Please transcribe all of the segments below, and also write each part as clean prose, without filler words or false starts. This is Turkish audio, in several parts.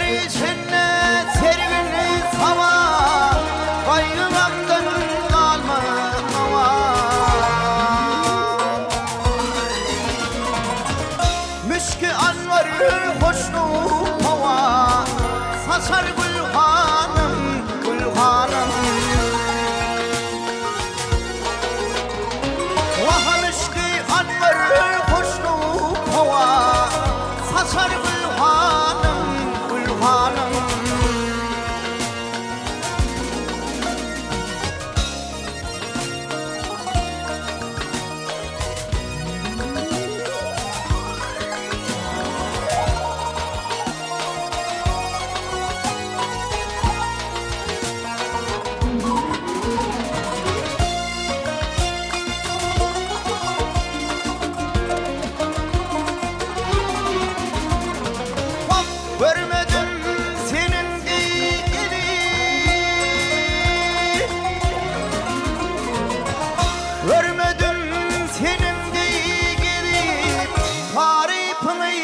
Yeri cennet sergini hava, bayramdan kalma hava. Müşkü anvarı hoşnut hava, saçar gülhanım, gülhanım. Vaha müşkü anvarı hoşnut hava, saçar gülhanım, gülhanım. Görmedim senin gibi, görmedim senin gibi, tarifini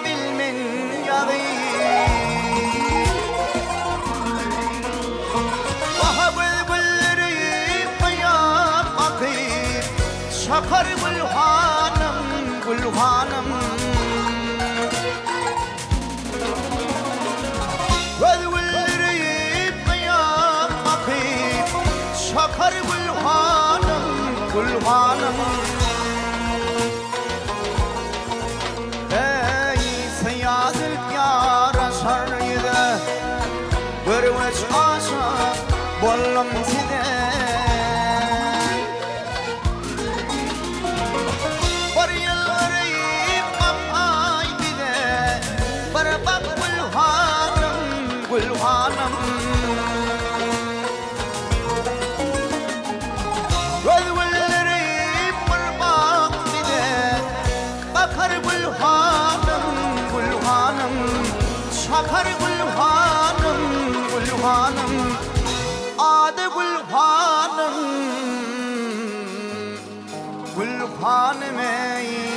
bilmen yadı. Vaha bülbülleri bayan akıp, şakar gülhanım, gülhanım. Gözgülleri bayan akıp, şakar gülhanım, gülhanım. Ey seyyadil yara sarıydı, görmeç aşık bollum side. Bir yılları mamay bide, bir bak gülhanım, gülhanım. Gözgülleri bir bak bide, bakar gülhanım, gülhanım. Şakar gülhanım, gülhanım. Adı gülhanım, gülhanım ey.